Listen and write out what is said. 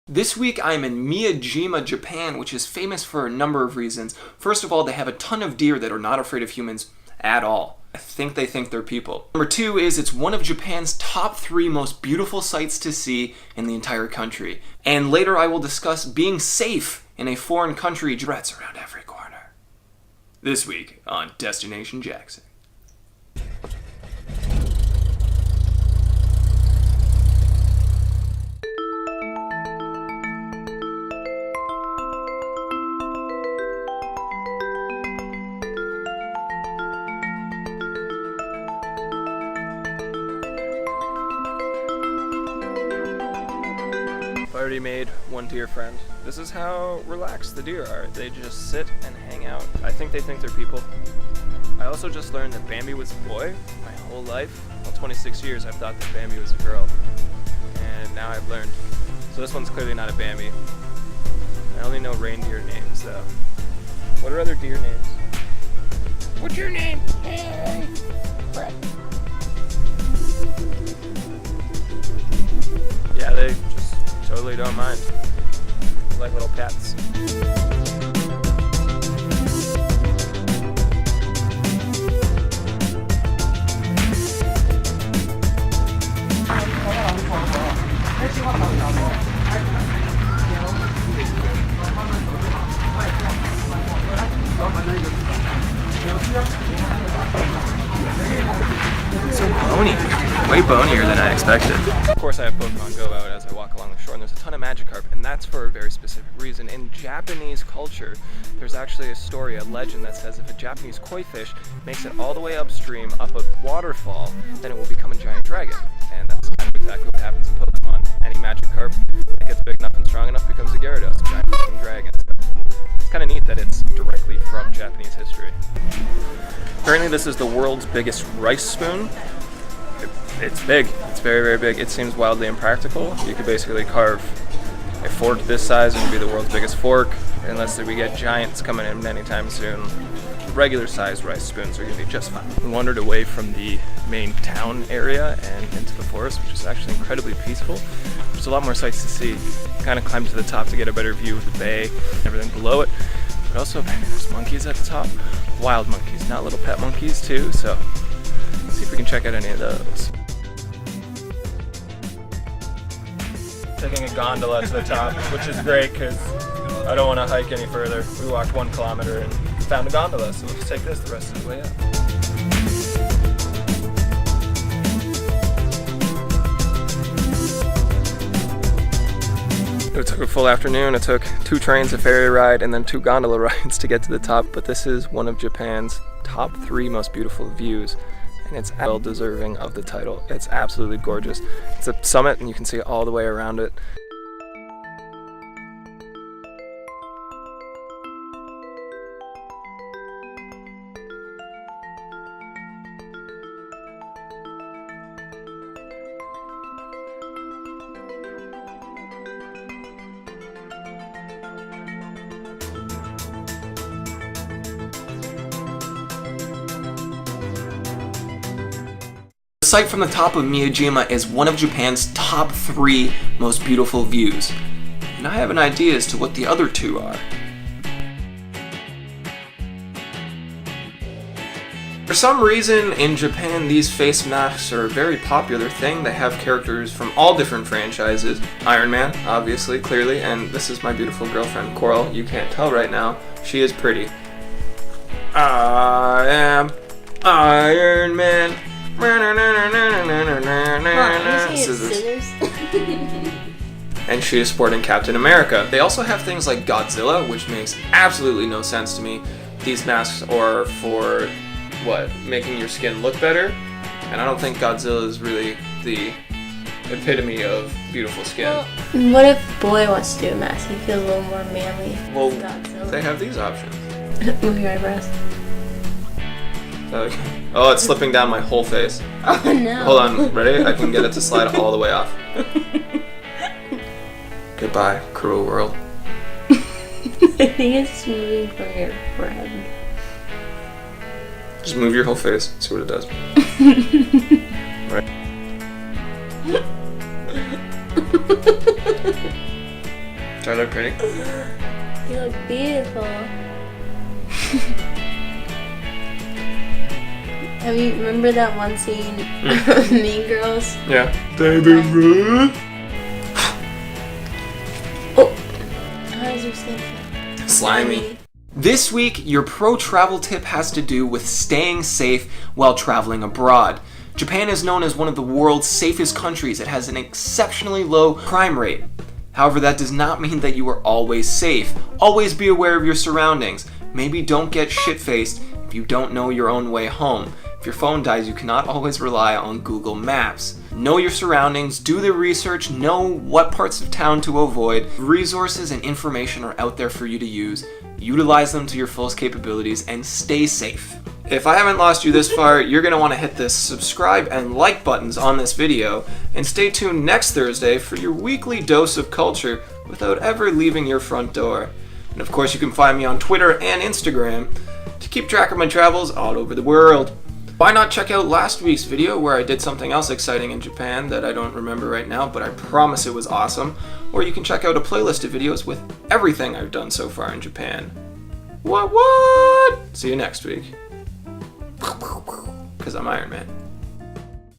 This week I'm in Miyajima, Japan, which is famous for a number of reasons. First of all, they have a ton of deer that are not afraid of humans at all. I think they think they're people. Number two is it's one of Japan's top 3 most beautiful sights to see in the entire country. And later I will discuss being safe in a foreign country, threats around every corner. This week on Destination Jackson. Already made one deer friend. This is how relaxed the deer are. They just sit and hang out. I think they think they're people. I also just learned that Bambi was a boy my whole life. Well, 26 years I've thought that Bambi was a girl. And now I've learned. So this one's clearly not a Bambi. I only know reindeer names though. What are other deer names? What's your name? Hey, Brett. Yeah, they just totally don't mind. Like little pets. So bony. Way bonier than I expected. Of course I have Pokemon Go out as I walk along the shore, and there's a ton of Magikarp, and that's for a very specific reason. In Japanese culture, there's actually a story, a legend that says if a Japanese koi fish makes it all the way upstream, up a waterfall, then it will become a giant dragon. And that's kind of exactly what happens in Pokemon. Any Magikarp that gets big enough and strong enough becomes a Gyarados, a giant fucking dragon. It's kind of neat that it's directly from Japanese history. Apparently this is the world's biggest rice spoon. It's big. It's very, very big. It seems wildly impractical. You could basically carve a fork this size and it would be the world's biggest fork, unless we get giants coming in anytime soon. Regular sized rice spoons are going to be just fine. We wandered away from the main town area and into the forest, which is actually incredibly peaceful. There's a lot more sights to see. Kind of climbed to the top to get a better view of the bay and everything below it. But also apparently there's monkeys at the top. Wild monkeys, not little pet monkeys too, so let's see if we can check out any of those. Taking a gondola to the top, which is great because I don't want to hike any further. We walked 1 kilometer and found a gondola, so we'll just take this the rest of the way up. It took a full afternoon. It took 2 trains, a ferry ride, and then 2 gondola rides to get to the top, but this is one of Japan's top 3 most beautiful views. And it's well deserving of the title. It's absolutely gorgeous. It's a summit and you can see all the way around it. The sight from the top of Miyajima is one of Japan's top 3 most beautiful views. And I have an idea as to what the other 2 are. For some reason in Japan these face masks are a very popular thing. They have characters from all different franchises. Iron Man, obviously, clearly, and this is my beautiful girlfriend Coral. You can't tell right now. She is pretty. I am Iron Man. Scissors. And she is sporting Captain America. They also have things like Godzilla, which makes absolutely no sense to me. These masks are for, what, making your skin look better? And I don't think Godzilla is really the epitome of beautiful skin. Well, what if boy wants to do a mask? He feels a little more manly. Well, they have these options. Move your eyebrows. Oh, it's slipping down my whole face. Oh no. Hold on, ready? I can get it to slide all the way off. Goodbye, cruel world. I think it's moving from your forehead. Just move your whole face, see what it does. Right. Do I look pretty? You look beautiful. Have you remember that one scene of Mean Girls? Yeah. Baby Ruth. Oh. How does your skin feel? Slimy. This week, your pro travel tip has to do with staying safe while traveling abroad. Japan is known as one of the world's safest countries. It has an exceptionally low crime rate. However, that does not mean that you are always safe. Always be aware of your surroundings. Maybe don't get shit-faced if you don't know your own way home. If your phone dies, you cannot always rely on Google Maps. Know your surroundings, do the research, know what parts of town to avoid. Resources and information are out there for you to use. Utilize them to your fullest capabilities and stay safe. If I haven't lost you this far, you're going to want to hit the subscribe and like buttons on this video, and stay tuned next Thursday for your weekly dose of culture without ever leaving your front door. And of course, you can find me on Twitter and Instagram to keep track of my travels all over the world. Why not check out last week's video where I did something else exciting in Japan that I don't remember right now, but I promise it was awesome. Or you can check out a playlist of videos with everything I've done so far in Japan. What? See you next week. Because I'm Iron Man.